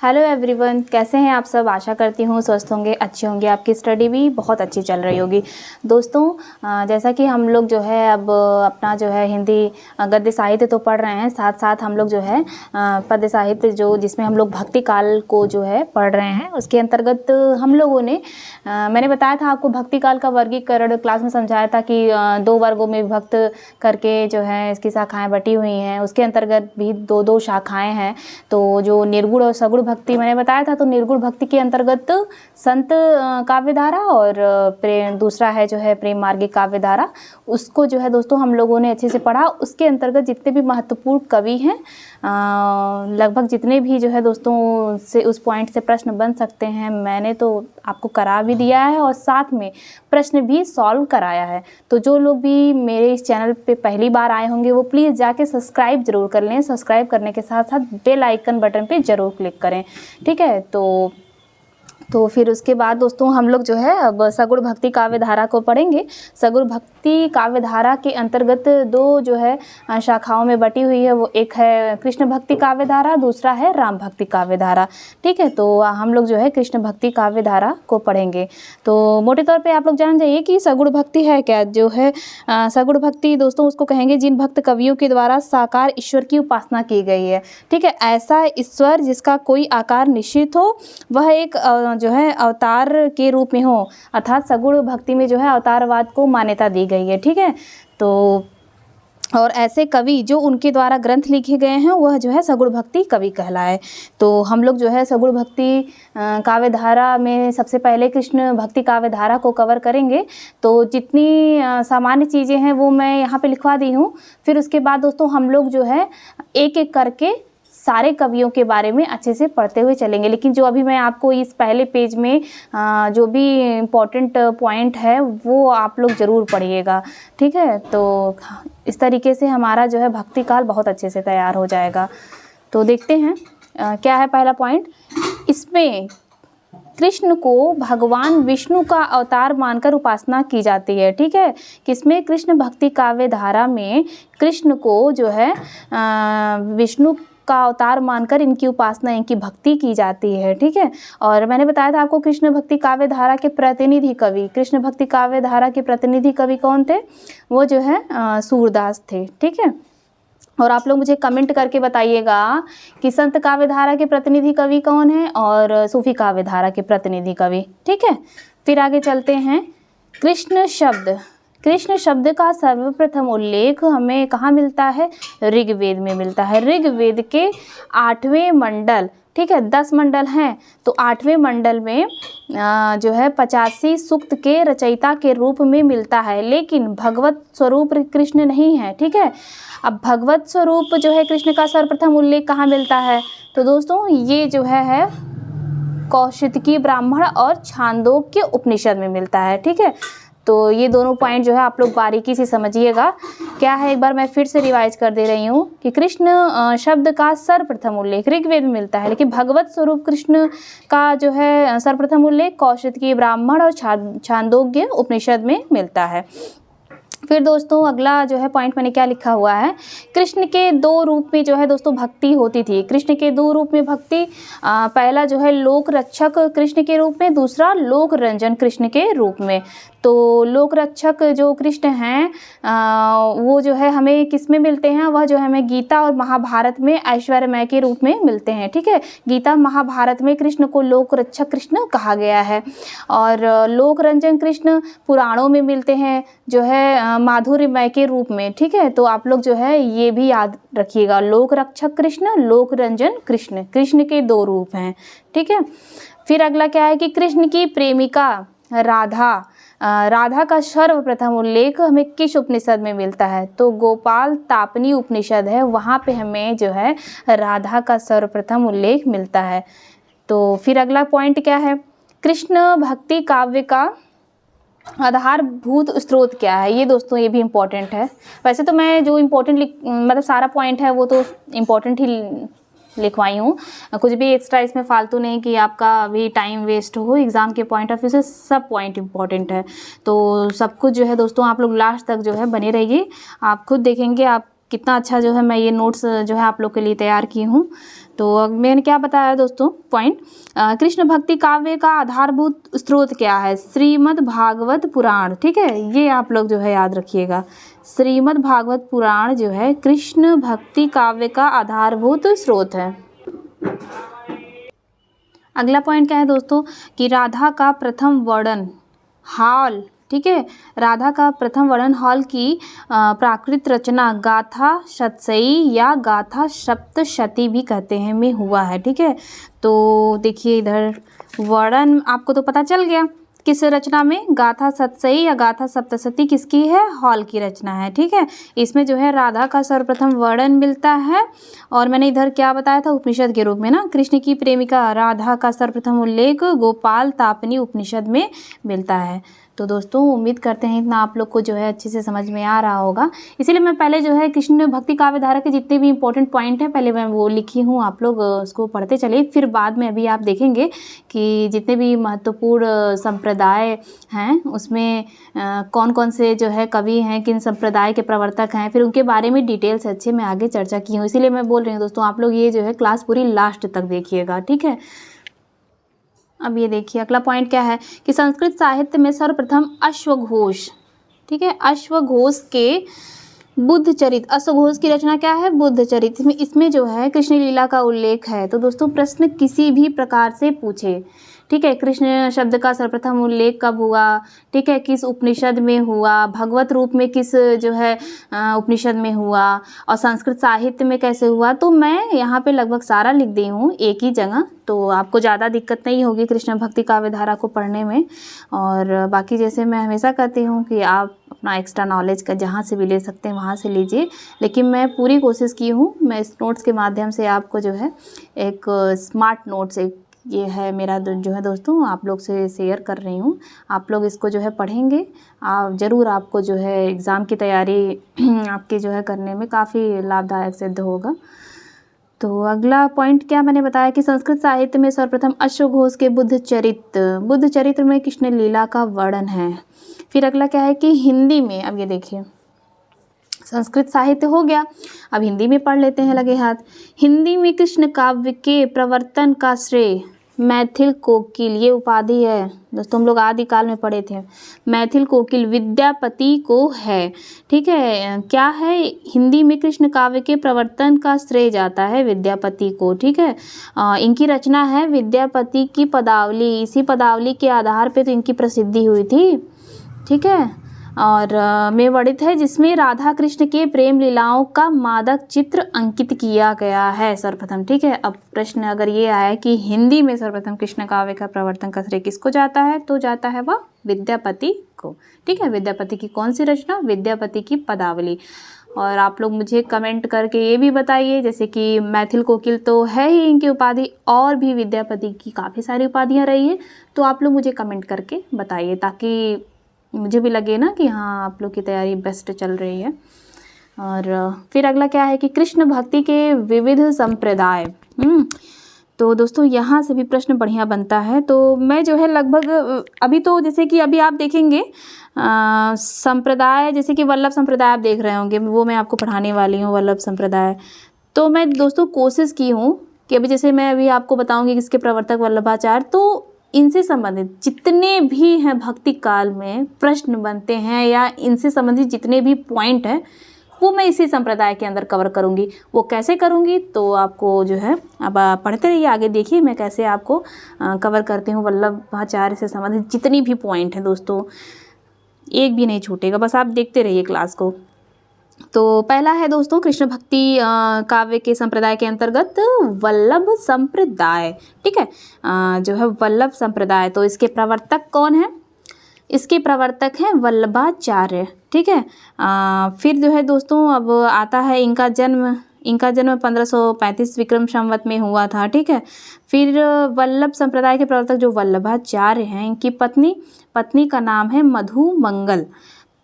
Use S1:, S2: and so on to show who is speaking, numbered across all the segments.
S1: Hello everyone, कैसे हैं आप सब। आशा करती हूँ स्वस्थ होंगे, अच्छे होंगे, आपकी स्टडी भी बहुत अच्छी चल रही होगी। दोस्तों जैसा कि हम लोग जो है अब अपना जो है हिंदी गद्य साहित्य तो पढ़ रहे हैं, साथ साथ हम लोग जो है पद्य साहित्य जो जिसमें हम लोग भक्ति काल को जो है पढ़ रहे हैं, उसके अंतर्गत हम लोगों ने मैंने बताया था आपको भक्ति काल का वर्गीकरण क्लास में समझाया था कि 2 वर्गों में विभक्त करके जो है इसकी शाखाएँ बटी हुई हैं। उसके अंतर्गत भी 2-2 शाखाएँ हैं। तो जो निर्गुण और सगुण भक्ति मैंने बताया था, तो निर्गुण भक्ति के अंतर्गत संत काव्यधारा और प्रेम दूसरा है जो है प्रेम मार्गिक काव्यधारा, उसको जो है दोस्तों हम लोगों ने अच्छे से पढ़ा। उसके अंतर्गत जितने भी महत्वपूर्ण कवि हैं, लगभग जितने भी जो है दोस्तों से उस पॉइंट से प्रश्न बन सकते हैं, मैंने तो आपको करा भी दिया है और साथ में प्रश्न भी सॉल्व कराया है। तो जो लोग भी मेरे इस चैनल पे पहली बार आए होंगे वो प्लीज़ जाके सब्सक्राइब ज़रूर कर लें। सब्सक्राइब करने के साथ साथ बेल आइकन बटन पे ज़रूर क्लिक करें, ठीक है। तो फिर उसके बाद दोस्तों हम लोग जो है अब सगुण भक्ति काव्यधारा को पढ़ेंगे। सगुण भक्ति काव्यधारा के अंतर्गत 2 जो है शाखाओं में बटी हुई है। वो एक है कृष्ण भक्ति काव्यधारा, दूसरा है राम भक्ति काव्यधारा, ठीक है। तो हम लोग जो है कृष्ण भक्ति काव्यधारा को पढ़ेंगे। तो मोटे तौर पे आप लोग जान जाइए कि सगुण भक्ति है क्या। जो है सगुण भक्ति दोस्तों उसको कहेंगे जिन भक्त कवियों के द्वारा साकार ईश्वर की उपासना की गई है, ठीक है। ऐसा ईश्वर जिसका कोई आकार निश्चित हो, वह एक जो है अवतार के रूप में हो, अर्थात सगुण भक्ति में जो है अवतारवाद को मान्यता दी गई है, ठीक है। तो और ऐसे कवि जो उनके द्वारा ग्रंथ लिखे गए हैं वह जो है सगुण भक्ति कवि कहलाए। तो हम लोग जो है सगुण भक्ति काव्यधारा में सबसे पहले कृष्ण भक्ति काव्यधारा को कवर करेंगे। तो जितनी सामान्य चीज़ें हैं वो मैं यहाँ पे लिखवा दी हूँ। फिर उसके बाद दोस्तों हम लोग जो है एक एक करके सारे कवियों के बारे में अच्छे से पढ़ते हुए चलेंगे। लेकिन जो अभी मैं आपको इस पहले पेज में जो भी इम्पोर्टेंट पॉइंट है वो आप लोग ज़रूर पढ़िएगा, ठीक है। तो इस तरीके से हमारा जो है भक्ति काल बहुत अच्छे से तैयार हो जाएगा। तो देखते हैं क्या है पहला पॉइंट। इसमें कृष्ण को भगवान विष्णु का अवतार मानकर उपासना की जाती है, ठीक है। किसमें? कृष्ण भक्ति काव्यधारा में कृष्ण को जो है विष्णु का अवतार मानकर इनकी उपासना, इनकी भक्ति की जाती है, ठीक है। और मैंने बताया था आपको कृष्ण भक्ति काव्यधारा के प्रतिनिधि कवि, कृष्ण भक्ति काव्यधारा के प्रतिनिधि कवि कौन थे? वो जो है सूरदास थे, ठीक है। और आप लोग मुझे कमेंट करके बताइएगा कि संत काव्यधारा के प्रतिनिधि कवि कौन है और सूफी काव्यधारा के प्रतिनिधि कवि, ठीक है। फिर आगे चलते हैं। कृष्ण शब्द का सर्वप्रथम उल्लेख हमें कहाँ मिलता है? ऋग्वेद में मिलता है। ऋग्वेद के 8वें मंडल, ठीक है, 10 मंडल हैं, तो 8वें मंडल में जो है 85 सूक्त के रचयिता के रूप में मिलता है। लेकिन भगवत स्वरूप कृष्ण नहीं है, ठीक है। अब भगवत स्वरूप जो है कृष्ण का सर्वप्रथम उल्लेख कहाँ मिलता है? तो दोस्तों ये जो है कौशिकी ब्राह्मण और छांदोग्य उपनिषद में मिलता है, ठीक है। तो ये दोनों पॉइंट जो है आप लोग बारीकी से समझिएगा। क्या है, एक बार मैं फिर से रिवाइज कर दे रही हूँ कि कृष्ण शब्द का सर्वप्रथम उल्लेख ऋग्वेद में मिलता है, लेकिन भगवत स्वरूप कृष्ण का जो है सर्वप्रथम उल्लेख कौशिकी ब्राह्मण और छांदोग्य उपनिषद में मिलता है। फिर दोस्तों अगला जो है पॉइंट मैंने क्या लिखा हुआ है, कृष्ण के 2 रूप में जो है दोस्तों भक्ति होती थी। कृष्ण के 2 रूप में भक्ति, पहला जो है लोक रक्षक कृष्ण के रूप में, दूसरा लोक रंजन कृष्ण के रूप में। तो लोक रक्षक जो कृष्ण हैं वो जो है हमें किस में मिलते हैं? वह जो है हमें गीता और महाभारत में ऐश्वर्यमय के रूप में मिलते हैं, ठीक है। गीता महाभारत में कृष्ण को लोक रक्षक कृष्ण कहा गया है। और लोक रंजन कृष्ण पुराणों में मिलते हैं जो है माधुर्यमय के रूप में, ठीक है। तो आप लोग जो है ये भी याद रखिएगा, लोक रक्षक कृष्ण, लोक रंजन कृष्ण, कृष्ण के 2 रूप हैं, ठीक है। फिर अगला क्या है कि कृष्ण की प्रेमिका राधा का सर्वप्रथम उल्लेख हमें किस उपनिषद में मिलता है? तो गोपाल तापनी उपनिषद है, वहाँ पे हमें जो है राधा का सर्वप्रथम उल्लेख मिलता है। तो फिर अगला पॉइंट क्या है, कृष्ण भक्ति काव्य का आधारभूत स्रोत क्या है? ये दोस्तों ये भी इम्पोर्टेंट है। वैसे तो मैं जो इम्पोर्टेंट मतलब सारा पॉइंट है वो तो इम्पोर्टेंट ही लिखवाई हूँ, कुछ भी एक्स्ट्रा इसमें फालतू नहीं कि आपका भी टाइम वेस्ट हो। एग्ज़ाम के पॉइंट ऑफ व्यू से सब पॉइंट इंपॉर्टेंट है। तो सब कुछ जो है दोस्तों आप लोग लास्ट तक जो है बने रहिए, आप खुद देखेंगे आप कितना अच्छा जो है मैं ये नोट्स जो है आप लोग के लिए तैयार की हूँ। तो अब मैंने क्या बताया दोस्तों पॉइंट, कृष्ण भक्ति काव्य का आधारभूत स्रोत क्या है, श्रीमद् भागवत पुराण। ठीक है, ये आप लोग जो है याद रखिएगा, श्रीमद् भागवत पुराण जो है कृष्ण भक्ति काव्य का आधारभूत स्रोत है। अगला पॉइंट क्या है दोस्तों कि राधा का प्रथम वर्णन हाल। ठीक है, राधा का प्रथम वर्णन हॉल की प्राकृत रचना गाथा शतसई या गाथा सप्तशती भी कहते हैं में हुआ है। ठीक है, तो देखिए इधर वर्णन आपको तो पता चल गया किस रचना में, गाथा सतसई या गाथा सप्तशती किसकी है, हॉल की रचना है। ठीक है, इसमें जो है राधा का सर्वप्रथम वर्णन मिलता है, और मैंने इधर क्या बताया था उपनिषद के रूप में ना, कृष्ण की प्रेमिका राधा का सर्वप्रथम उल्लेख गोपाल तापनी उपनिषद में मिलता है। तो दोस्तों उम्मीद करते हैं इतना आप लोग को जो है अच्छे से समझ में आ रहा होगा, इसीलिए मैं पहले जो है कृष्ण भक्ति काव्य धारा के जितने भी इंपॉर्टेंट पॉइंट हैं पहले मैं वो लिखी हूँ, आप लोग उसको पढ़ते चलिए, फिर बाद में अभी आप देखेंगे कि जितने भी महत्वपूर्ण संप्रदाय हैं उसमें कौन कौन से जो है कवि हैं, किन संप्रदाय के प्रवर्तक हैं, फिर उनके बारे में डिटेल्स अच्छे मैं आगे चर्चा की हूँ। इसीलिए मैं बोल रही हूँ दोस्तों आप लोग ये जो है क्लास पूरी लास्ट तक देखिएगा। ठीक है, अब ये देखिए अगला पॉइंट क्या है कि संस्कृत साहित्य में सर्वप्रथम अश्वघोष। ठीक है, अश्वघोष के बुद्ध चरित, अश्वघोष की रचना क्या है, बुद्ध चरित। इसमें जो है कृष्ण लीला का उल्लेख है। तो दोस्तों प्रश्न किसी भी प्रकार से पूछे, ठीक है, कृष्ण शब्द का सर्वप्रथम उल्लेख कब हुआ, ठीक है, किस उपनिषद में हुआ, भगवत रूप में किस जो है उपनिषद में हुआ, और संस्कृत साहित्य में कैसे हुआ, तो मैं यहाँ पे लगभग सारा लिख दी हूँ एक ही जगह, तो आपको ज़्यादा दिक्कत नहीं होगी कृष्ण भक्ति काव्य धारा को पढ़ने में। और बाकी जैसे मैं हमेशा कहती हूँ कि आप अपना एक्स्ट्रा नॉलेज का जहाँ से भी ले सकते हैं वहाँ से लीजिए, लेकिन मैं पूरी कोशिश की हूँ, मैं इस नोट्स के माध्यम से आपको जो है एक स्मार्ट नोट्स एक ये है मेरा जो है दोस्तों आप लोग से शेयर कर रही हूँ। आप लोग इसको जो है पढ़ेंगे, आप ज़रूर आपको जो है एग्ज़ाम की तैयारी आपके जो है करने में काफ़ी लाभदायक सिद्ध होगा। तो अगला पॉइंट क्या मैंने बताया कि संस्कृत साहित्य में सर्वप्रथम अश्वघोष के बुद्ध चरित्र में कृष्ण लीला का वर्णन है। फिर अगला क्या है कि हिंदी में, अब ये देखिए संस्कृत साहित्य हो गया, अब हिंदी में पढ़ लेते हैं लगे हाथ। हिंदी में कृष्ण काव्य के प्रवर्तन का श्रेय मैथिल कोकिल, ये उपाधि है दोस्तों हम लोग आदिकाल में पढ़े थे, मैथिल कोकिल विद्यापति को है। ठीक है, क्या है, हिंदी में कृष्ण काव्य के प्रवर्तन का श्रेय जाता है विद्यापति को। ठीक है, इनकी रचना है विद्यापति की पदावली, इसी पदावली के आधार पे तो इनकी प्रसिद्धि हुई थी। ठीक है, और में वर्णित है जिसमें राधा कृष्ण के प्रेम लीलाओं का मादक चित्र अंकित किया गया है सर्वप्रथम। ठीक है, अब प्रश्न अगर ये आया कि हिंदी में सर्वप्रथम कृष्ण काव्य का प्रवर्तन का श्रेय किसको जाता है, तो जाता है वह विद्यापति को। ठीक है, विद्यापति की कौन सी रचना, विद्यापति की पदावली। और आप लोग मुझे कमेंट करके ये भी बताइए, जैसे कि मैथिल कोकिल तो है ही इनकी उपाधि, और भी विद्यापति की काफ़ी सारी उपाधियाँ रही है, तो आप लोग मुझे कमेंट करके बताइए ताकि मुझे भी लगे ना कि हाँ आप लोग की तैयारी बेस्ट चल रही है। और फिर अगला क्या है कि कृष्ण भक्ति के विविध संप्रदाय। तो दोस्तों यहाँ से भी प्रश्न बढ़िया बनता है, तो मैं जो है लगभग अभी तो जैसे कि अभी आप देखेंगे संप्रदाय, जैसे कि वल्लभ संप्रदाय आप देख रहे होंगे, वो मैं आपको पढ़ाने वाली हूँ वल्लभ संप्रदाय। तो मैं दोस्तों कोशिश की हूँ कि अभी जैसे मैं अभी आपको बताऊँगी किसके प्रवर्तक वल्लभाचार्य, तो इनसे संबंधित जितने भी हैं भक्ति काल में प्रश्न बनते हैं या इनसे संबंधित जितने भी पॉइंट हैं वो मैं इसी संप्रदाय के अंदर कवर करूँगी। वो कैसे करूँगी तो आपको जो है अब आप पढ़ते रहिए, आगे देखिए मैं कैसे आपको कवर करती हूँ वल्लभाचार्य से संबंधित जितनी भी पॉइंट हैं दोस्तों, एक भी नहीं छूटेगा, बस आप देखते रहिए क्लास को। तो पहला है दोस्तों कृष्ण भक्ति काव्य के संप्रदाय के अंतर्गत वल्लभ संप्रदाय। ठीक है, जो है वल्लभ संप्रदाय, तो इसके प्रवर्तक कौन है, इसके प्रवर्तक हैं वल्लभाचार्य। ठीक है, फिर जो है दोस्तों अब आता है इनका जन्म 1535 विक्रम संवत में हुआ था। ठीक है, फिर वल्लभ संप्रदाय के प्रवर्तक जो वल्लभाचार्य हैं, इनकी पत्नी का नाम है मधु मंगल।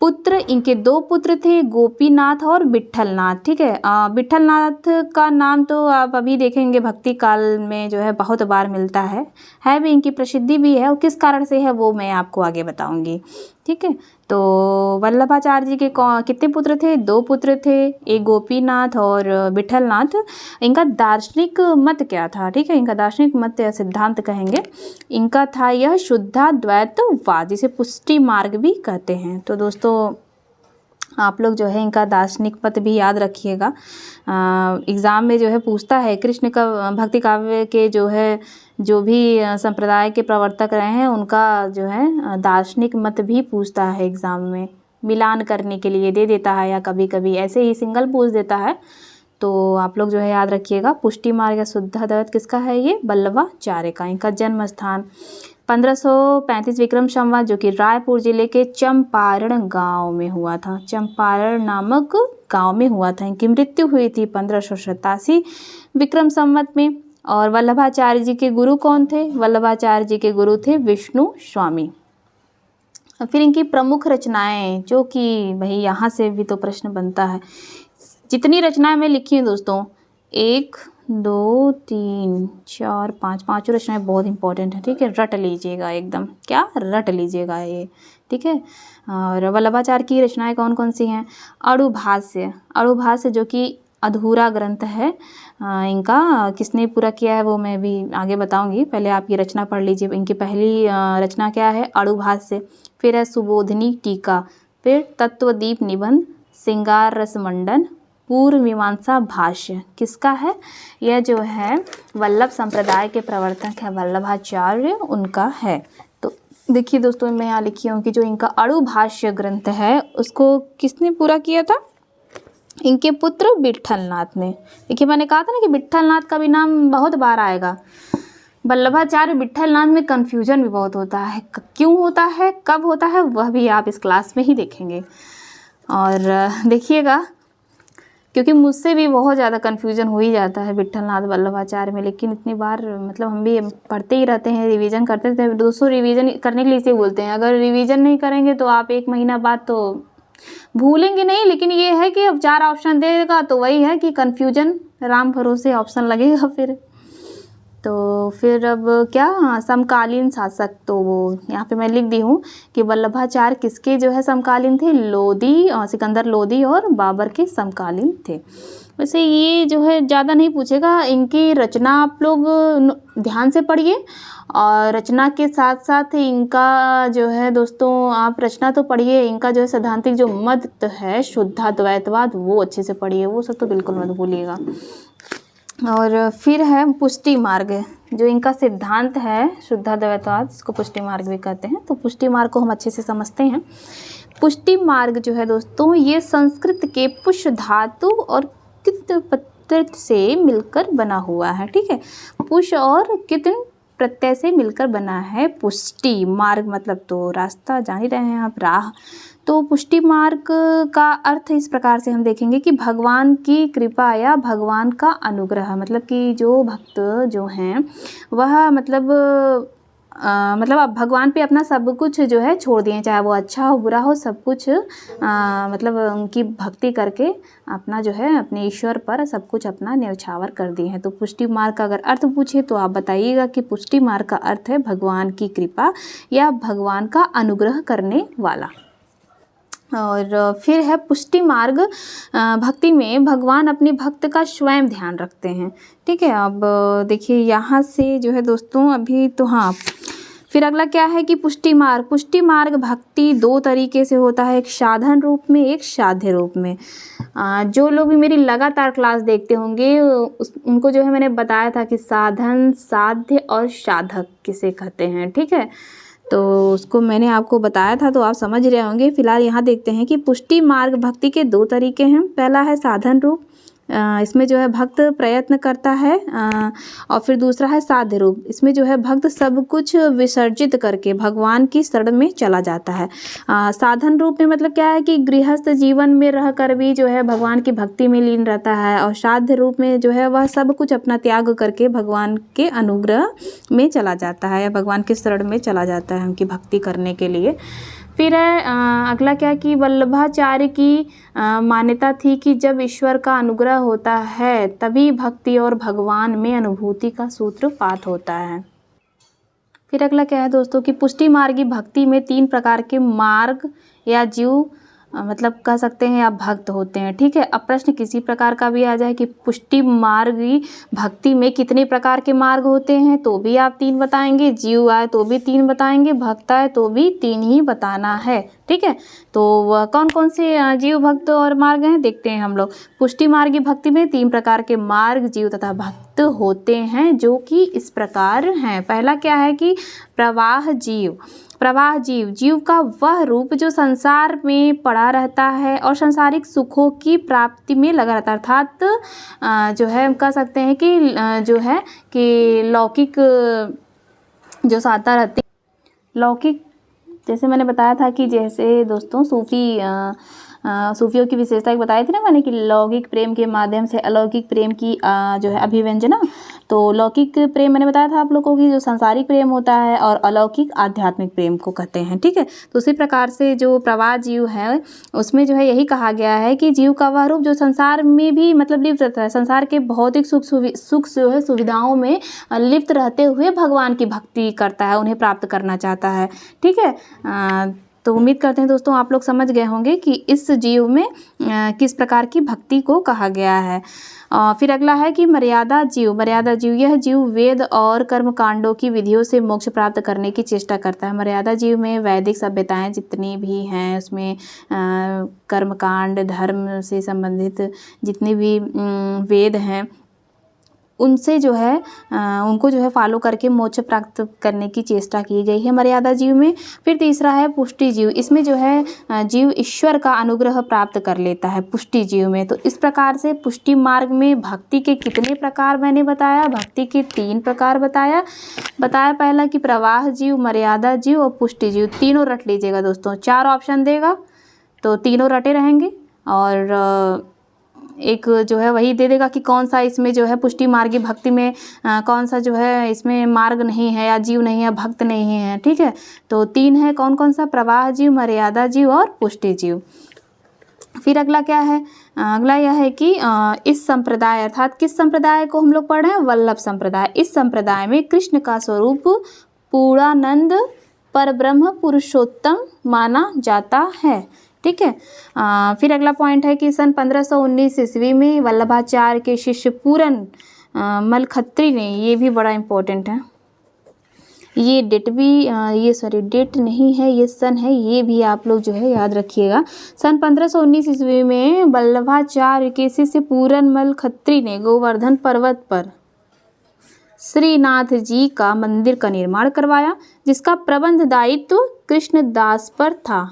S1: पुत्र, इनके 2 पुत्र थे, गोपीनाथ और विट्ठलनाथ। ठीक है, विट्ठलनाथ का नाम तो आप अभी देखेंगे भक्ति काल में जो है बहुत बार मिलता है भी, इनकी प्रसिद्धि भी है, और किस कारण से है वो मैं आपको आगे बताऊंगी। ठीक है। तो वल्लभाचार्य जी के कितने पुत्र थे? 2 पुत्र थे, एक गोपीनाथ और विठलनाथ। इनका दार्शनिक मत क्या था? ठीक है, इनका दार्शनिक मत या सिद्धांत कहेंगे, इनका था यह शुद्धाद्वैतवाद, जिसे पुष्टि मार्ग भी कहते हैं। तो दोस्तों आप लोग जो है इनका दार्शनिक मत भी याद रखिएगा। एग्ज़ाम में जो है पूछता है, कृष्ण का भक्ति काव्य के जो है जो भी संप्रदाय के प्रवर्तक रहे हैं उनका जो है दार्शनिक मत भी पूछता है एग्ज़ाम में, मिलान करने के लिए दे देता है, या कभी कभी ऐसे ही सिंगल पूछ देता है। तो आप लोग जो है याद रखिएगा, पुष्टि मार्ग या शुद्धाद्वैत किसका है? ये वल्लभाचार्य का। इनका जन्म स्थान 1535 विक्रम संवत जो कि रायपुर जिले के चंपारण गांव में हुआ था। चंपारण नामक गांव में हुआ था। इनकी मृत्यु हुई थी 1587 विक्रम संवत में। और वल्लभाचार्य जी के गुरु कौन थे? वल्लभाचार्य जी के गुरु थे विष्णु स्वामी। फिर इनकी प्रमुख रचनाएं, जो कि भाई यहाँ से भी तो प्रश्न बनता है, जितनी रचनाएं मैं लिखी हैं दोस्तों, 1 2 3 4 5, पाँचों रचनाएं बहुत इंपॉर्टेंट है। ठीक है, रट लीजिएगा एकदम, क्या रट लीजिएगा ये। ठीक है, और वल्लभाचार्य की रचनाएं कौन कौन सी हैं? अणुभाष्य, अणुभाष्य जो कि अधूरा ग्रंथ है, इनका किसने पूरा किया है वो मैं भी आगे बताऊंगी। पहले आप ये रचना पढ़ लीजिए। इनकी पहली रचना क्या है? अणुभाष्य। फिर है सुबोधिनी टीका, फिर तत्वदीप निबंध, श्रृंगार रस मंडन, पूर्व मीमांसा भाष्य। किसका है? यह जो है वल्लभ संप्रदाय के प्रवर्तक है वल्लभाचार्य, उनका है। तो देखिए दोस्तों, मैं यहाँ लिखी हूँ कि जो इनका अणुभाष्य ग्रंथ है उसको किसने पूरा किया था? इनके पुत्र विठलनाथ ने। देखिए मैंने कहा था ना कि विठलनाथ का भी नाम बहुत बार आएगा। वल्लभाचार्य विठलनाथ में कन्फ्यूजन भी बहुत होता है, क्यों होता है, कब होता है, वह भी आप इस क्लास में ही देखेंगे। और देखिएगा, क्योंकि मुझसे भी बहुत ज़्यादा कन्फ्यूजन हो ही जाता है विठलनाथ वल्लभाचार्य में, लेकिन इतनी बार मतलब हम भी पढ़ते ही रहते हैं, रिवीजन करते थे। दोस्तों रिवीजन करने के लिए इसे बोलते हैं, अगर रिवीजन नहीं करेंगे तो आप 1 महीना बाद तो भूलेंगे नहीं, लेकिन ये है कि अब 4 ऑप्शन देगा तो वही है कि कन्फ्यूजन, राम भरोसे ऑप्शन लगेगा फिर। तो फिर अब क्या, समकालीन शासक, तो वो यहाँ पे मैं लिख दी हूँ कि वल्लभाचार्य किसके जो है समकालीन थे? लोदी, सिकंदर लोदी और बाबर के समकालीन थे। वैसे ये जो है ज़्यादा नहीं पूछेगा, इनकी रचना आप लोग ध्यान से पढ़िए, और रचना के साथ साथ इनका जो है दोस्तों, आप रचना तो पढ़िए, इनका जो है सैद्धांतिक जो मत है शुद्धाद्वैतवाद, वो अच्छे से पढ़िए, वो सब तो बिल्कुल मत भूलिएगा। और फिर है पुष्टि मार्ग, जो इनका सिद्धांत है शुद्धाद्वैतवाद, इसको पुष्टि मार्ग भी कहते हैं। तो पुष्टि मार्ग को हम अच्छे से समझते हैं। पुष्टि मार्ग जो है दोस्तों, ये संस्कृत के पुष्य धातु और कित प्रत्यय से मिलकर बना हुआ है। ठीक है, पुष और कित प्रत्यय से मिलकर बना है पुष्टि मार्ग, मतलब तो रास्ता, जान ही रहे हैं आप, राह। तो पुष्टि मार्ग का अर्थ इस प्रकार से हम देखेंगे कि भगवान की कृपा या भगवान का अनुग्रह, मतलब कि जो भक्त जो हैं वह मतलब अब भगवान पे अपना सब कुछ जो है छोड़ दिए, चाहे वो अच्छा हो बुरा हो, सब कुछ मतलब उनकी भक्ति करके अपना जो है अपने ईश्वर पर सब कुछ अपना न्यौछावर कर दिए हैं। तो पुष्टि मार्ग का अगर अर्थ पूछे तो आप बताइएगा कि पुष्टि मार्ग का अर्थ है भगवान की कृपा या भगवान का अनुग्रह करने वाला। और फिर है पुष्टि मार्ग, भक्ति में भगवान अपने भक्त का स्वयं ध्यान रखते हैं। ठीक है, अब देखिए यहाँ से जो है दोस्तों अभी तो हाँ, फिर अगला क्या है कि पुष्टि मार्ग। पुष्टि मार्ग भक्ति 2 तरीके से होता है, एक साधन रूप में, एक साध्य रूप में। जो लोग भी मेरी लगातार क्लास देखते होंगे उनको जो है मैंने बताया था कि साधन, साध्य और साधक किसे कहते हैं। ठीक है, तो उसको मैंने आपको बताया था, तो आप समझ रहे होंगे। फिलहाल यहाँ देखते हैं कि पुष्टि मार्ग भक्ति के 2 तरीके हैं। पहला है साधन रूप, इसमें जो है भक्त प्रयत्न करता है, और फिर दूसरा है साध्य रूप, इसमें जो है भक्त सब कुछ विसर्जित करके भगवान की शरण में चला जाता है। साधन रूप में मतलब क्या है कि गृहस्थ जीवन में रहकर भी जो है भगवान की भक्ति में लीन रहता है, और साध्य रूप में जो है वह सब कुछ अपना त्याग करके भगवान के अनुग्रह में चला जाता है या भगवान के शरण में चला जाता है उनकी भक्ति करने के लिए। फिर है अगला क्या कि वल्लभाचार्य की मान्यता थी कि जब ईश्वर का अनुग्रह होता है तभी भक्ति और भगवान में अनुभूति का सूत्रपात होता है। फिर अगला क्या है दोस्तों कि पुष्टि मार्गी भक्ति में 3 प्रकार के मार्ग या जीव मतलब कह सकते हैं आप भक्त होते हैं। ठीक है, अब प्रश्न किसी प्रकार का भी आ जाए कि पुष्टि मार्गी भक्ति में कितने प्रकार के मार्ग होते हैं, तो भी आप 3 बताएंगे, जीव आए तो भी 3 बताएंगे, भक्त आए तो भी 3 ही बताना है। ठीक है, तो वह कौन कौन से जीव, भक्त और मार्ग हैं देखते हैं हम लोग। पुष्टि मार्गी भक्ति में 3 प्रकार के मार्ग, जीव तथा भक्त होते हैं, जो कि इस प्रकार हैं। पहला क्या है कि प्रवाह जीव। प्रवाह जीव, जीव का वह रूप जो संसार में पड़ा रहता है और सांसारिक सुखों की प्राप्ति में लगा रहता है, अर्थात जो है हम कह सकते हैं कि जो है कि लौकिक जो साधना रहती, लौकिक जैसे मैंने बताया था कि जैसे दोस्तों सूफियों की विशेषता एक बताई थी ना मैंने कि लौकिक प्रेम के माध्यम से अलौकिक प्रेम की जो है अभिव्यंजना। तो लौकिक प्रेम मैंने बताया था आप लोगों की जो सांसारिक प्रेम होता है और अलौकिक आध्यात्मिक प्रेम को कहते हैं। ठीक है, तो उसी प्रकार से जो प्रवाह जीव है उसमें जो है यही कहा गया है कि जीव का वह रूप जो संसार में भी मतलब लिप्त रहता है, संसार के भौतिक सुख जो है सुविधाओं में लिप्त रहते हुए भगवान की भक्ति करता है, उन्हें प्राप्त करना चाहता है। ठीक है, तो उम्मीद करते हैं दोस्तों आप लोग समझ गए होंगे कि इस जीव में किस प्रकार की भक्ति को कहा गया है। फिर अगला है कि मर्यादा जीव। मर्यादा जीव, यह जीव वेद और कर्म कांडों की विधियों से मोक्ष प्राप्त करने की चेष्टा करता है। मर्यादा जीव में वैदिक सभ्यताएं जितनी भी हैं उसमें कर्म कांड, धर्म से संबंधित जितने भी वेद हैं उनसे जो है उनको जो है फॉलो करके मोक्ष प्राप्त करने की चेष्टा की गई है मर्यादा जीव में। फिर तीसरा है पुष्टि जीव। इसमें जो है जीव ईश्वर का अनुग्रह प्राप्त कर लेता है पुष्टि जीव में। तो इस प्रकार से पुष्टि मार्ग में भक्ति के कितने प्रकार मैंने बताया, भक्ति के 3 प्रकार बताया। पहला कि प्रवाह जीव, मर्यादा जीव और पुष्टि जीव, तीनों रट लीजिएगा दोस्तों। 4 ऑप्शन देगा तो तीनों रटे रहेंगे और एक जो है वही दे देगा कि कौन सा इसमें जो है पुष्टि मार्गी भक्ति में कौन सा जो है इसमें मार्ग नहीं है या जीव नहीं है, भक्त नहीं है। ठीक है, तो 3 है, कौन कौन सा, प्रवाह जीव, मर्यादा जीव और पुष्टि जीव। फिर अगला क्या है, अगला यह है कि इस संप्रदाय अर्थात किस संप्रदाय को हम लोग पढ़ रहे हैं, वल्लभ संप्रदाय। इस संप्रदाय में कृष्ण का स्वरूप पूर्णानंद परब्रह्म पुरुषोत्तम माना जाता है। ठीक है, फिर अगला पॉइंट है कि सन 1519 ईस्वी में वल्लभाचार्य के शिष्य पूरन मल खत्री ने, ये भी बड़ा इम्पोर्टेंट है, ये डेट भी डेट नहीं है, ये सन है, ये भी आप लोग जो है याद रखिएगा। सन 1519 ईस्वी में वल्लभाचार्य के शिष्य पूरन मल खत्री ने गोवर्धन पर्वत पर श्रीनाथ जी का मंदिर का निर्माण करवाया, जिसका प्रबंध दायित्व कृष्णदास पर था।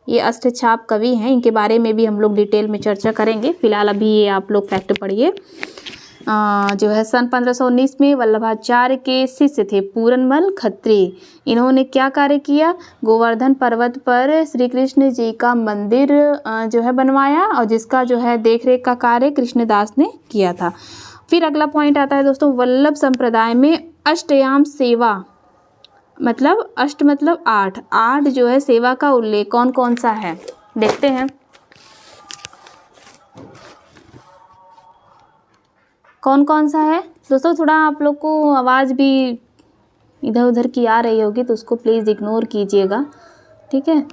S1: ये अष्टछाप कवि हैं, इनके बारे में भी हम लोग डिटेल में चर्चा करेंगे। फिलहाल अभी ये आप लोग फैक्ट पढ़िए। जो है सन 1519 में वल्लभाचार्य के शिष्य थे पूरनमल खत्री। इन्होंने क्या कार्य किया, गोवर्धन पर्वत पर श्री कृष्ण जी का मंदिर जो है बनवाया और जिसका जो है देखरेख का कार्य कृष्णदास ने किया था। फिर अगला पॉइंट आता है दोस्तों, वल्लभ संप्रदाय में अष्टयाम सेवा मतलब अष्ट मतलब 8 जो है सेवा का उल्लेख कौन कौन सा है देखते हैं। कौन कौन सा है दोस्तों, थोड़ा आप लोग को आवाज़ भी इधर उधर की आ रही होगी तो उसको प्लीज़ इग्नोर कीजिएगा। ठीक है,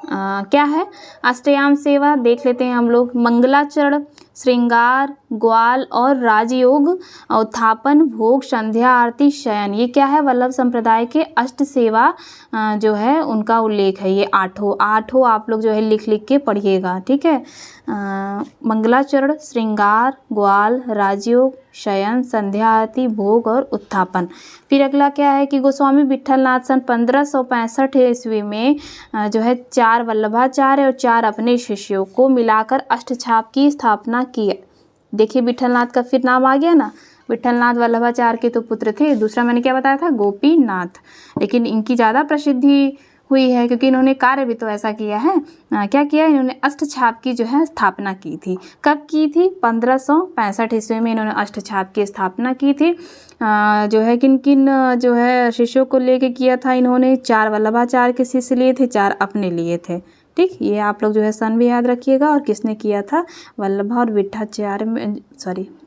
S1: क्या है अष्टयाम सेवा देख लेते हैं हम लोग। मंगलाचरण, श्रृंगार, ग्वाल और राजयोग, उत्थापन, भोग, संध्या आरती, शयन, ये क्या है वल्लभ संप्रदाय के अष्ट सेवा जो है उनका उल्लेख है। ये आठों आप लोग जो है लिख के पढ़िएगा। ठीक है, मंगलाचरण, श्रृंगार, ग्वाल, राजयोग, शयन, संध्या आरती, भोग और उत्थापन। फिर अगला क्या है कि गोस्वामी विट्ठलनाथ सन 1565 ईस्वी में जो है 4 वल्लभाचार्य और 4 अपने शिष्यों को मिलाकर अष्टछाप की स्थापना की। देखिए विट्ठलनाथ का फिर नाम आ गया ना, विट्ठलनाथ वल्लभाचार्य के तो पुत्र थे, दूसरा मैंने क्या बताया था गोपीनाथ, लेकिन इनकी ज़्यादा प्रसिद्धि हुई है क्योंकि इन्होंने कार्य भी तो ऐसा किया है। क्या किया, इन्होंने अष्टछाप की जो है स्थापना की थी। कब की थी, 1565 ईस्वी में इन्होंने अष्टछाप की स्थापना की थी। जो है किन किन जो है शिष्यों को लेके किया था इन्होंने, 4 वल्लभाचार्य के शिष्य लिए थे, 4 अपने लिए थे। ठीक, ये आप लोग जो है सन भी याद रखिएगा और किसने किया था, वल्लभा और विट्ठाचार्य में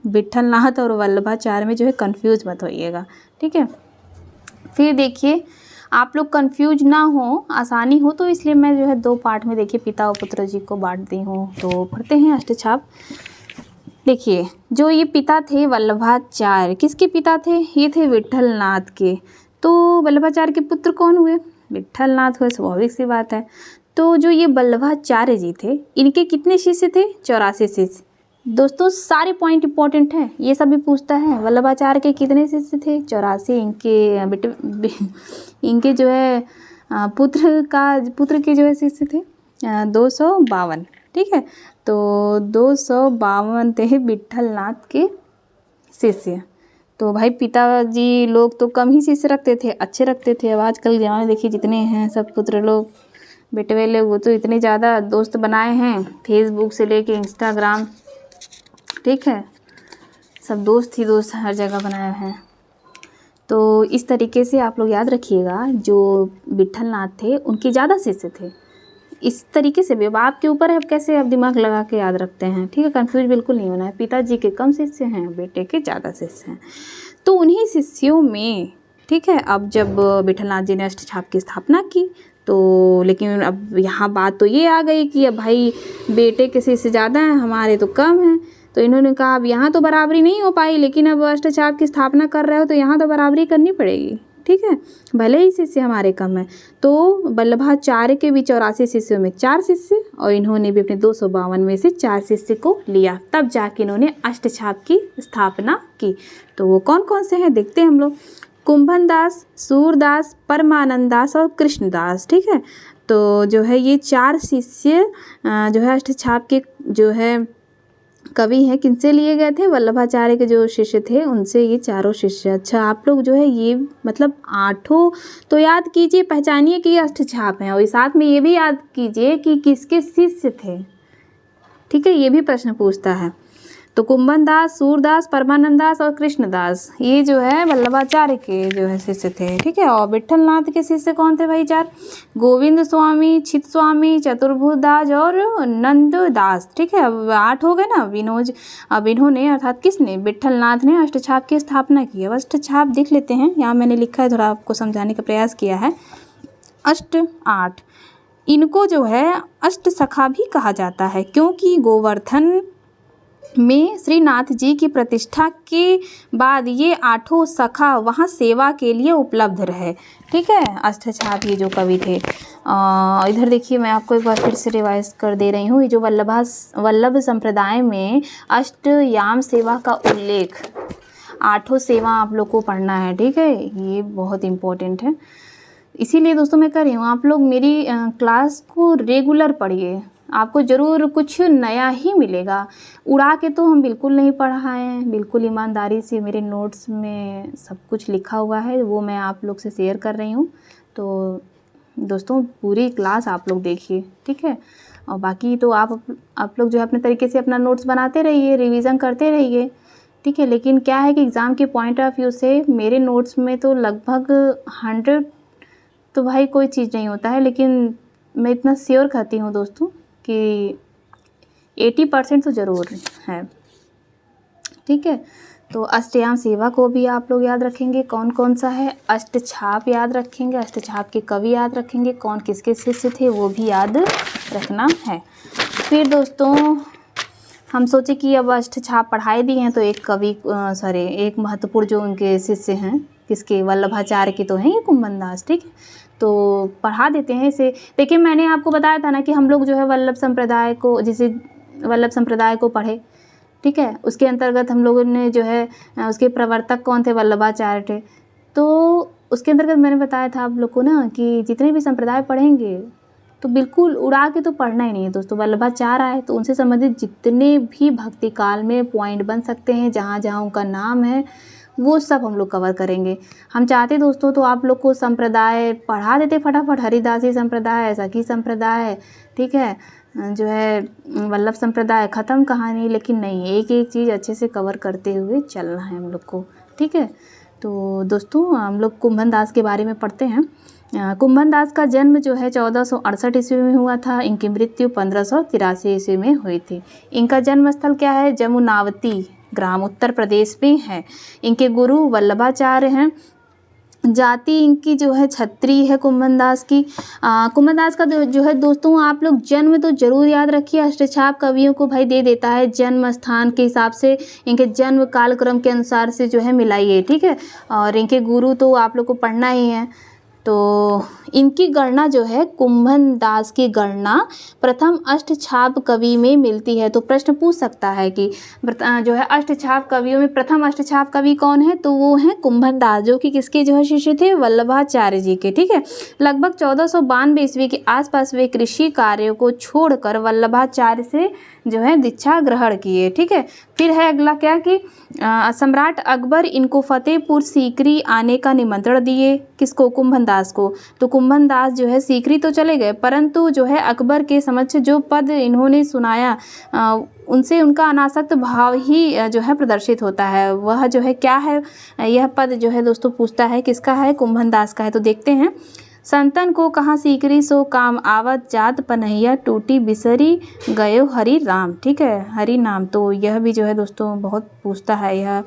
S1: विट्ठलनाथ और वल्लभाचार्य में जो है कंफ्यूज मत होइएगा। ठीक है, फिर देखिए, आप लोग कंफ्यूज ना हो, आसानी हो, तो इसलिए मैं जो है 2 पार्ट में देखिए पिता और पुत्र जी को बांट दी हूँ। तो पढ़ते हैं अष्टछाप। देखिए, जो ये पिता थे वल्लभाचार्य, किसके पिता थे? ये थे विट्ठलनाथ के। तो वल्लभाचार्य के पुत्र कौन हुए? विट्ठलनाथ हुए, स्वाभाविक सी बात है। तो जो ये वल्लभाचार्य जी थे, इनके कितने शिष्य थे? 84 शिष्य। दोस्तों सारे पॉइंट इंपॉर्टेंट हैं, ये सब भी पूछता है। वल्लभाचार्य के कितने शिष्य थे? 84। इनके जो है पुत्र के जो है शिष्य थे 252। ठीक है, तो 252 थे विट्ठलनाथ के शिष्य। तो भाई पिताजी लोग तो कम ही शिष्य रखते थे, अच्छे रखते थे। अब आजकल जमाने देखिए जितने हैं सब पुत्र लोग, बेटे लोग, वो तो इतने ज़्यादा दोस्त बनाए हैं, फेसबुक से लेके इंस्टाग्राम, ठीक है, सब दोस्त ही दोस्त हर जगह बनाए हैं। तो इस तरीके से आप लोग याद रखिएगा, जो विट्ठलनाथ थे उनके ज़्यादा शिष्य थे। इस तरीके से भी अब आपके ऊपर है, अब कैसे आप दिमाग लगा के याद रखते हैं। ठीक है, कंफ्यूज बिल्कुल नहीं होना है। पिताजी के कम शिष्य हैं, बेटे के ज़्यादा शिष्य हैं। तो उन्हीं शिष्यों में, ठीक है, अब जब विट्ठलनाथ जी ने अष्टछाप की स्थापना की, तो लेकिन अब यहाँ बात तो ये आ गई कि अब भाई बेटे के शिष्य ज़्यादा हैं, हमारे तो कम हैं। तो इन्होंने कहा अब यहाँ तो बराबरी नहीं हो पाई, लेकिन अब अष्टछाप की स्थापना कर रहे हो तो यहाँ तो बराबरी करनी पड़ेगी। ठीक है, भले ही शिष्य हमारे कम है। तो वल्लभाचार्य के भी 84 शिष्यों में 4 शिष्य, और इन्होंने भी अपने 252 में से 4 शिष्य को लिया, तब जाके इन्होंने अष्टछाप की स्थापना की। तो वो कौन कौन से हैं देखते हैं हम लोग। कुंभन दास, सूरदास, परमानंद दास और कृष्णदास। ठीक है, तो जो है ये 4 शिष्य जो है अष्टछाप के जो है कवि हैं, किनसे लिए गए थे? वल्लभाचार्य के जो शिष्य थे उनसे ये चारों शिष्य। अच्छा, आप लोग जो है ये मतलब 8 तो याद कीजिए, पहचानिए कि ये अष्टछाप हैं, और साथ में ये भी याद कीजिए कि किसके शिष्य थे। ठीक है, ये भी प्रश्न पूछता है। तो कुंभन दास, सूरदास, परमानंद दास और कृष्णदास, ये जो है वल्लभाचार्य के जो है शिष्य थे। ठीक है, और विट्ठलनाथ के शिष्य कौन थे भाई? 4, गोविंद स्वामी, छित स्वामी, चतुर्भुज दास और नंद दास। ठीक है, अब 8 हो गए ना। अब इन्होंने अर्थात किसने? विट्ठलनाथ ने अष्टछाप की स्थापना की। अब अष्टछाप देख लेते हैं, यहाँ मैंने लिखा है, थोड़ा आपको समझाने का प्रयास किया है। 8 इनको जो है अष्ट सखा भी कहा जाता है, क्योंकि गोवर्धन में श्रीनाथ जी की प्रतिष्ठा के बाद ये 8 सखा वहाँ सेवा के लिए उपलब्ध रहे। ठीक है, अष्टछाप ये जो कवि थे। इधर देखिए, मैं आपको एक बार फिर से रिवाइज कर दे रही हूँ। ये जो वल्लभ संप्रदाय में अष्टयाम सेवा का उल्लेख, 8 सेवा आप लोग को पढ़ना है। ठीक है, ये बहुत इम्पोर्टेंट है, इसीलिए दोस्तों मैं कर रही हूँ। आप लोग मेरी क्लास को रेगुलर पढ़िए, आपको ज़रूर कुछ नया ही मिलेगा। उड़ा के तो हम बिल्कुल नहीं पढ़ाए हैं, बिल्कुल ईमानदारी से मेरे नोट्स में सब कुछ लिखा हुआ है, वो मैं आप लोग से शेयर कर रही हूँ। तो दोस्तों पूरी क्लास आप लोग देखिए। ठीक है, और बाकी तो आप लोग जो है अपने तरीके से अपना नोट्स बनाते रहिए, रिवीज़न करते रहिए। ठीक है, लेकिन क्या है कि एग्ज़ाम के पॉइंट ऑफ व्यू से मेरे नोट्स में तो लगभग 100 तो भाई कोई चीज़ नहीं होता है, लेकिन मैं इतना श्योर कहती हूँ दोस्तों कि 80% तो ज़रूर है। ठीक है, तो अष्टयाम सेवा को भी आप लोग याद रखेंगे, कौन कौन सा है। अष्टछाप याद रखेंगे, अष्टछाप के कवि याद रखेंगे, कौन किसके शिष्य थे वो भी याद रखना है। फिर दोस्तों हम सोचे कि अब अष्टछाप पढ़ाई दी हैं, तो एक महत्वपूर्ण जो उनके शिष्य हैं, किसके? वल्लभाचार्य के तो हैं ये कुंभन दास। ठीक है, तो पढ़ा देते हैं इसे। देखिए, मैंने आपको बताया था ना कि हम लोग जो है वल्लभ संप्रदाय को पढ़े। ठीक है, उसके अंतर्गत हम लोगों ने जो है उसके प्रवर्तक कौन थे? वल्लभाचार्य थे। तो उसके अंतर्गत मैंने बताया था आप लोग को ना कि जितने भी संप्रदाय पढ़ेंगे तो बिल्कुल उड़ा के तो पढ़ना ही नहीं है दोस्तों। वल्लभाचार्य आए तो उनसे संबंधित जितने भी भक्ति काल में पॉइंट बन सकते हैं, जहाँ जहाँ उनका नाम है, वो सब हम लोग कवर करेंगे। हम चाहते दोस्तों तो आप लोग को संप्रदाय पढ़ा देते फटाफट, हरिदासी संप्रदाय, सखी संप्रदाय, ठीक है, जो है वल्लभ संप्रदाय, ख़त्म कहानी। लेकिन नहीं, एक एक चीज़ अच्छे से कवर करते हुए चलना है हम लोग को। ठीक है, तो दोस्तों हम लोग कुंभन दास के बारे में पढ़ते हैं। कुंभन दास का जन्म जो है 1468 ईस्वी में हुआ था। इनकी मृत्यु 1583 ईस्वी में हुई थी। इनका जन्म स्थल क्या है? जमुनावती ग्राम उत्तर प्रदेश में है। इनके गुरु वल्लभाचार्य हैं। जाति इनकी जो है क्षत्रिय है कुम्भन दास की। कुम्भन दास का जो है दोस्तों आप लोग जन्म तो जरूर याद रखिए, अष्टछाप कवियों को भाई दे देता है जन्म स्थान के हिसाब से, इनके जन्म कालक्रम के अनुसार से जो है मिलाइए, ठीक है। और इनके गुरु तो आप लोग को पढ़ना ही है। तो इनकी गणना जो है कुम्भन दास की गणना प्रथम अष्टछाप कवि में मिलती है। तो प्रश्न पूछ सकता है कि जो है अष्टछाप कवियों में प्रथम अष्टछाप कवि कौन है, तो वो हैं कुम्भन दास, जो कि किसके जो है शिष्य थे, वल्लभाचार्य जी के, ठीक है। लगभग 1492 ईस्वी के आसपास वे कृषि कार्यों को छोड़कर वल्लभाचार्य से जो है दीक्षा ग्रहण किए, ठीक है। फिर है अगला क्या कि सम्राट अकबर इनको फतेहपुर सीकरी आने का निमंत्रण दिए, किसको, कुम्भन दास को। तो कुम्भन दास जो है सीकरी तो चले गए, परंतु जो है अकबर के समक्ष जो पद इन्होंने सुनाया उनसे उनका अनासक्त भाव ही जो है प्रदर्शित होता है। वह जो है क्या है, यह पद जो है दोस्तों पूछता है किसका है, कुम्भन दास का है। तो देखते हैं, संतन को कहाँ सीकरी सो काम आवत, जात पनहिया टूटी बिसरी गयो हरि राम, ठीक है, हरि नाम। तो यह भी जो है दोस्तों बहुत पूछता है, यह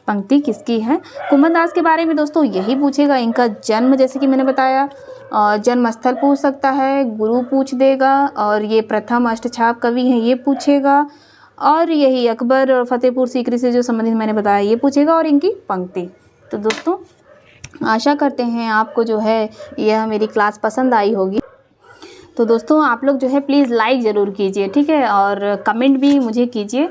S1: पंक्ति किसकी है। कुम्भन दास के बारे में दोस्तों यही पूछेगा, इनका जन्म जैसे कि मैंने बताया, और जन्म स्थल पूछ सकता है, गुरु पूछ देगा, और ये प्रथम अष्टछाप कवि हैं ये पूछेगा, और यही अकबर और फतेहपुर सीकरी से जो संबंधित मैंने बताया ये पूछेगा, और इनकी पंक्ति। तो दोस्तों आशा करते हैं आपको जो है यह मेरी क्लास पसंद आई होगी। तो दोस्तों आप लोग जो है प्लीज़ लाइक ज़रूर कीजिए, ठीक है, और कमेंट भी मुझे कीजिए।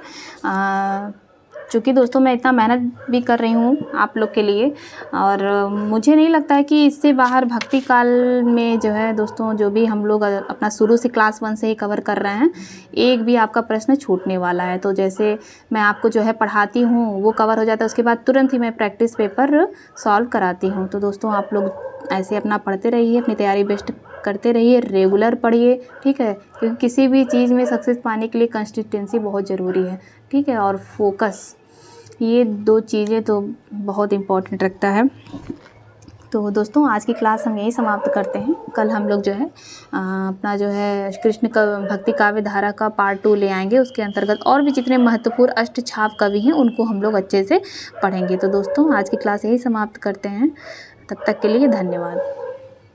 S1: चूँकि दोस्तों मैं इतना मेहनत भी कर रही हूँ आप लोग के लिए, और मुझे नहीं लगता है कि इससे बाहर भक्ति काल में जो है दोस्तों जो भी हम लोग अपना शुरू से क्लास 1 से ही कवर कर रहे हैं, एक भी आपका प्रश्न छूटने वाला है। तो जैसे मैं आपको जो है पढ़ाती हूँ वो कवर हो जाता है, उसके बाद तुरंत ही मैं प्रैक्टिस पेपर सॉल्व कराती हूँ। तो दोस्तों आप लोग ऐसे अपना पढ़ते रहिए, अपनी तैयारी बेस्ट करते रहिए, रेगुलर पढ़िए, ठीक है, क्योंकि किसी भी चीज़ में सक्सेस पाने के लिए कंसिस्टेंसी बहुत ज़रूरी है, ठीक है, और फोकस, ये 2 चीज़ें तो बहुत इम्पोर्टेंट रखता है। तो दोस्तों आज की क्लास हम यही समाप्त करते हैं। कल हम लोग जो है अपना जो है कृष्ण का भक्ति काव्य धारा का पार्ट 2 ले आएंगे, उसके अंतर्गत और भी जितने महत्वपूर्ण अष्टछाप कवि हैं उनको हम लोग अच्छे से पढ़ेंगे। तो दोस्तों आज की क्लास यही समाप्त करते हैं, तब तक के लिए धन्यवाद।